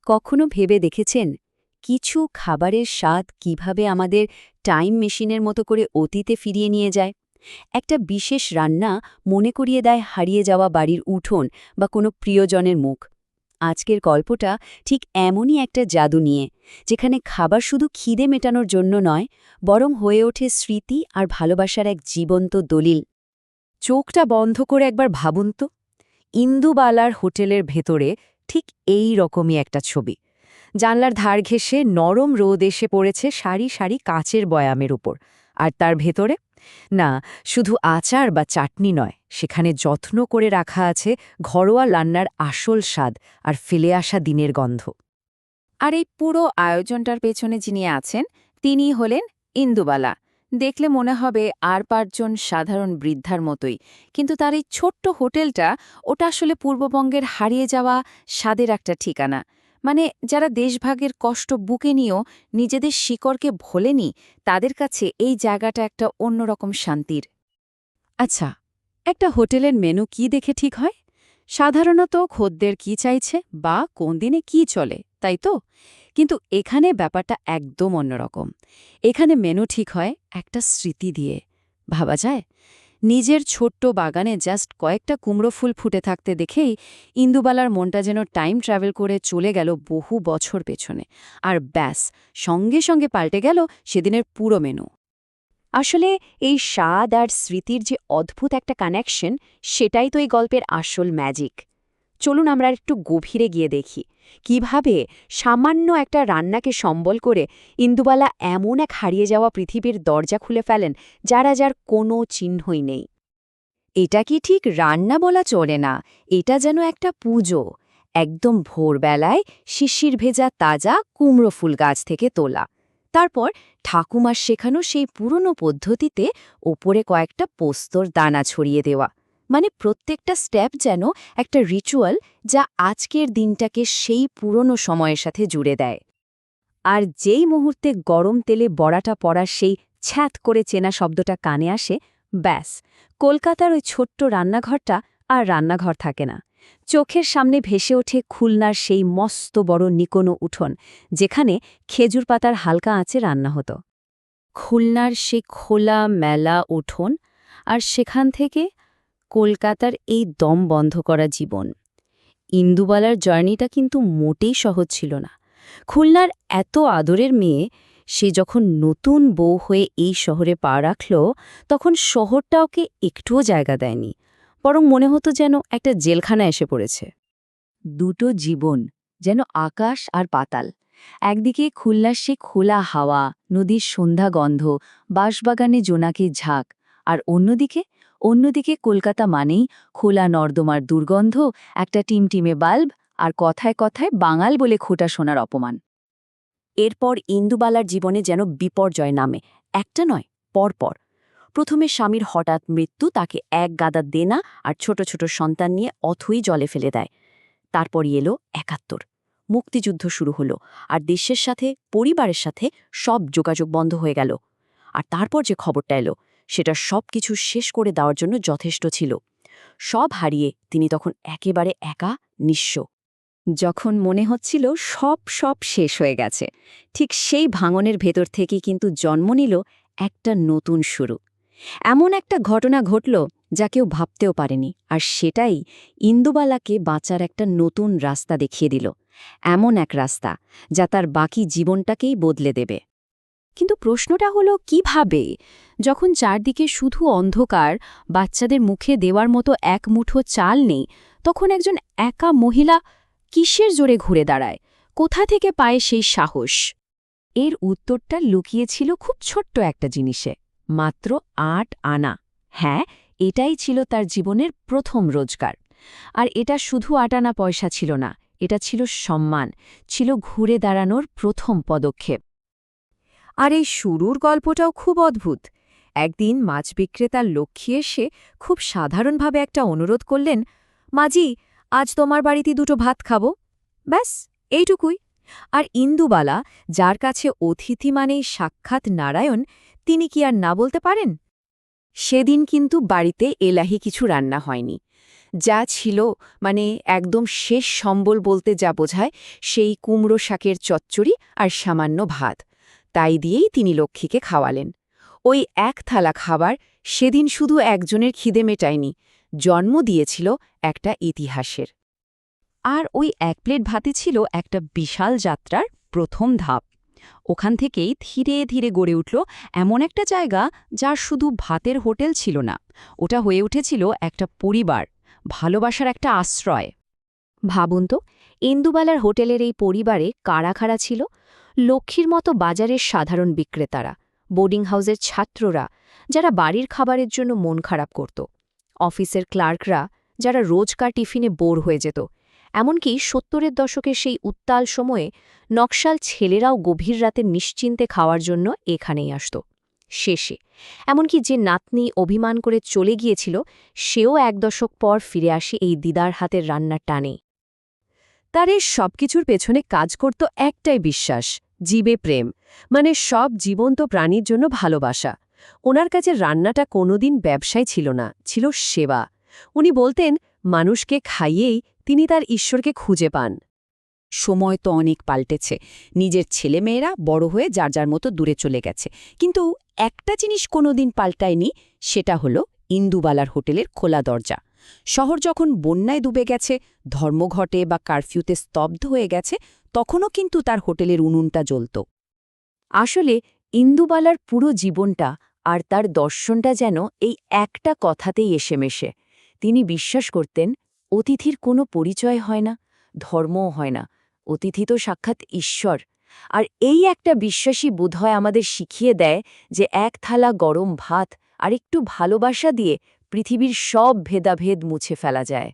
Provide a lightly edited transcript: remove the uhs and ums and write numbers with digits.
কখনো ভেবে দেখেছেন কিছু খাবারের স্বাদ কিভাবে আমাদের টাইম মেশিনের মতো করে অতীতে ফিরিয়ে নিয়ে যায়? একটা বিশেষ রান্না মনে করিয়ে দেয় হারিয়ে যাওয়া বাড়ির উঠোন বা কোনো প্রিয়জনের মুখ। আজকের গল্পটা ঠিক এমনই একটা জাদু নিয়ে, যেখানে খাবার শুধু খিদে মেটানোর জন্য নয়, বরং হয়ে ওঠে স্মৃতি আর ভালোবাসার এক জীবন্ত দলিল। চোখটা বন্ধ করে একবার ভাবুন তো, ইন্দুবালার হোটেলের ভেতরে ঠিক এই রকমই একটা ছবি। জানলার ধার ঘেঁষে নরম রোদ এসে পড়েছে সারি সারি কাচের বয়ামের উপর, আর তার ভেতরে না শুধু আচার বা চাটনি নয়, সেখানে যত্ন করে রাখা আছে ঘরোয়া রান্নার আসল স্বাদ আর ফেলে আসা দিনের গন্ধ। আর এই পুরো আয়োজনটার পেছনে যিনি আছেন তিনি হলেন ইন্দুবালা। দেখলে মনে হবে আর ৫ জন সাধারণ বৃদ্ধার মতোই, কিন্তু তার এই ছোট্ট হোটেলটা ওটা আসলে পূর্ববঙ্গের হারিয়ে যাওয়া স্বাদের একটা ঠিকানা। মানে যারা দেশভাগের কষ্ট বুকে নিয়েও নিজেদের শিকড়কে ভোলেনি, তাদের কাছে এই জায়গাটা একটা অন্যরকম শান্তির। আচ্ছা, একটা হোটেলের মেনু কি দেখে ঠিক হয়? সাধারণত খদ্দের কি চাইছে বা কোন দিনে কি চলে, তাই তো? কিন্তু এখানে ব্যাপারটা একদম অন্যরকম। এখানে মেনু ঠিক হয় একটা স্মৃতি দিয়ে। ভাবা যায়, নিজের ছোট্ট বাগানে জাস্ট কয়েকটা কুমড়ো ফুল ফুটে থাকতে দেখেই ইন্দুবালার মনটা যেন টাইম ট্রাভেল করে চলে গেল বহু বছর পেছনে। আর ব্যাস, সঙ্গে সঙ্গে পাল্টে গেল সেদিনের পুরো মেনু। আসলে এই স্বাদ আর স্মৃতির যে অদ্ভুত একটা কানেকশন, সেটাই তো এই গল্পের আসল ম্যাজিক। চলুন আমরা একটু গভীরে গিয়ে দেখি কিভাবে সামান্য একটা রান্নাকে সম্বল করে ইন্দুবালা এমন এক হারিয়ে যাওয়া পৃথিবীর দরজা খুলে ফেলেন যার কোনো চিহ্নই নেই। এটা কি ঠিক রান্না বলা চলে না, এটা যেন একটা পুজো। একদম ভোরবেলায় শিশির ভেজা তাজা কুমড়ো ফুল গাছ থেকে তোলা, তারপর ঠাকুমার শেখানো সেই পুরনো পদ্ধতিতে ওপরে কয়েকটা পোস্তর দানা ছড়িয়ে দেওয়া। মানে প্রত্যেকটা স্টেপ যেন একটা রিচুয়াল, যা আজকের দিনটাকে সেই পুরনো সময়ের সাথে জুড়ে দেয়। আর যেই মুহূর্তে গরম তেলে বড়াটা পড়ার সেই ছ্যাঁত করে চেনা শব্দটা কানে আসে, ব্যাস, কলকাতার ওই ছোট্ট রান্নাঘরটা আর রান্নাঘর থাকে না। চোখের সামনে ভেসে ওঠে খুলনার সেই মস্ত বড় নিকোনো উঠোন, যেখানে খেজুর পাতার হালকা আঁচে রান্না হতো। খুলনার সেই খোলা মেলা উঠোন, আর সেখান থেকে কলকাতার এই দম বন্ধ করা জীবন। ইন্দুবালার জার্নিটা কিন্তু মোটেই সহজ ছিল না। খুলনার এত আদরের মেয়ে, সে যখন নতুন বউ হয়ে এই শহরে পা রাখল, তখন শহরটা ওকে একটুও জায়গা দেয়নি, বরং মনে হতো যেন একটা জেলখানা এসে পড়েছে। দুটো জীবন, যেন আকাশ আর পাতাল। একদিকে খুলনার সে খোলা হাওয়া, নদীর সন্ধ্যা গন্ধ, বাঁশবাগানে জোনাকির ঝাঁক, আর অন্যদিকে কলকাতা মানেই খোলা নর্দমার দুর্গন্ধ, একটা টিমটিমে বাল্ব, আর কথায় কথায় বাঙাল বলে খোটা শোনার অপমান। এরপর ইন্দুবালার জীবনে যেন বিপর্যয় নামে, একটা নয়, পরপর। প্রথমে স্বামীর হঠাৎ মৃত্যু তাকে এক গাদা দেনা আর ছোট ছোট সন্তান নিয়ে অথই জলে ফেলে দেয়। তারপরই এলো ৭১, মুক্তিযুদ্ধ শুরু হলো, আর দেশের সাথে, পরিবারের সাথে সব যোগাযোগ বন্ধ হয়ে গেল। আর তারপর যে খবরটা এলো, সেটা সব কিছু শেষ করে দেওয়ার জন্য যথেষ্ট ছিল। সব হারিয়ে তিনি তখন একেবারে একা, নিঃস্ব। যখন মনে হচ্ছিল সব শেষ হয়ে গেছে, ঠিক সেই ভাঙনের ভেতর থেকেই কিন্তু জন্ম নিল একটা নতুন শুরু। এমন একটা ঘটনা ঘটল যা কেউ ভাবতেও পারেনি, আর সেটাই ইন্দুবালাকে বাঁচার একটা নতুন রাস্তা দেখিয়ে দিল। এমন এক রাস্তা যা তার বাকি জীবনটাকেই বদলে দেবে। কিন্তু প্রশ্নটা হলো, কিভাবে? যখন চারদিকে শুধু অন্ধকার, বাচ্চাদের মুখে দেওয়ার মতো এক মুঠো চাল নেই, তখন একজন একা মহিলা কিসের জোরে ঘুরে দাঁড়ায়? কোথা থেকে পায় সেই সাহস? এর উত্তরটা লুকিয়েছিল খুব ছোট্ট একটা জিনিসে, মাত্র ৮ আনা। হ্যাঁ, এটাই ছিল তার জীবনের প্রথম রোজগার। আর এটা শুধু ৮ আনা পয়সা ছিল না, এটা ছিল সম্মান, ছিল ঘুরে দাঁড়ানোর প্রথম পদক্ষেপ। আর এই শুরুর গল্পটাও খুব অদ্ভুত। একদিন মাছ বিক্রেতার লক্ষ্মী এসে খুব সাধারণভাবে একটা অনুরোধ করলেন, মাজি, আজ তোমার বাড়িতে দুটো ভাত খাবো। ব্যাস, এইটুকুই। আর ইন্দুবালা, যার কাছে অতিথি মানেই সাক্ষাৎ নারায়ণ, তিনি কি আর না বলতে পারেন? সেদিন কিন্তু বাড়িতে এলাহি কিছু রান্না হয়নি। যা ছিল মানে একদম শেষ সম্বল বলতে যা বোঝায় সেই কুমড়ো শাকের চচ্চড়ি আর সামান্য ভাত, তাই দিয়েই তিনি লক্ষ্মীকে খাওয়ালেন। ওই এক থালা খাবার সেদিন শুধু একজনের খিদে মেটায়নি, জন্ম দিয়েছিল একটা ইতিহাসের। আর ওই এক প্লেট ভাতে ছিল একটা বিশাল যাত্রার প্রথম ধাপ। ওখান থেকেই ধীরে ধীরে গড়ে উঠল এমন একটা জায়গা যার শুধু ভাতের হোটেল ছিল না, ওটা হয়ে উঠেছিল একটা পরিবার, ভালোবাসার একটা আশ্রয়। ভাবুন তো, ইন্দুবালার হোটেলের এই পরিবারে কারা কারা ছিল? লক্ষ্মীর মতো বাজারের সাধারণ বিক্রেতারা, বোর্ডিং হাউসের ছাত্ররা যারা বাড়ির খাবারের জন্য মন খারাপ করত, অফিসের ক্লার্করা যারা রোজকার টিফিনে বোর হয়ে যেত, এমনকি ৭০-এর দশকের সেই উত্তাল সময়ে নকশাল ছেলেরাও গভীর রাতে নিশ্চিন্তে খাওয়ার জন্য এখানেই আসত। শেষে এমনকি যে নাতনি অভিমান করে চলে গিয়েছিল, সেও ১ দশক পর ফিরে আসে এই দিদার হাতের রান্নার টানে। তার এই সবকিছুর পেছনে কাজ করত একটাই বিশ্বাস, জীবে প্রেম, মানে সব জীবন্ত প্রাণীর জন্য ভালোবাসা। ওনার কাছে রান্নাটা কোনোদিন ব্যবসায় ছিল না, ছিল সেবা। উনি বলতেন, মানুষকে খাইয়েই তিনি তার ঈশ্বরকে খুঁজে পান। সময় তো অনেক পাল্টেছে, নিজের ছেলেমেয়েরা বড় হয়ে যার যার মতো দূরে চলে গেছে, কিন্তু একটা জিনিস কোনোদিন পাল্টায়নি, সেটা হলো ইন্দুবালার হোটেলের খোলা দরজা। শহর যখন বন্যায় ডুবে গেছে, ধর্মঘটে বা কারফিউতে স্তব্ধ হয়ে গেছে, তখনও কিন্তু তার হোটেলের উনুনটা জ্বলত। আসলে ইন্দুবালার পুরো জীবনটা আর তার দর্শনটা যেন এই একটা কথাতেই এসে মেশে। তিনি বিশ্বাস করতেন, অতিথির কোনো পরিচয় হয় না, ধর্মও হয় না, অতিথি তো সাক্ষাৎ ঈশ্বর। আর এই একটা বিশ্বাসই বোধহয় আমাদের শিখিয়ে দেয় যে এক থালা গরম ভাত আর একটু ভালোবাসা দিয়ে পৃথিবীর সব ভেদাভেদ মুছে ফেলা যায়।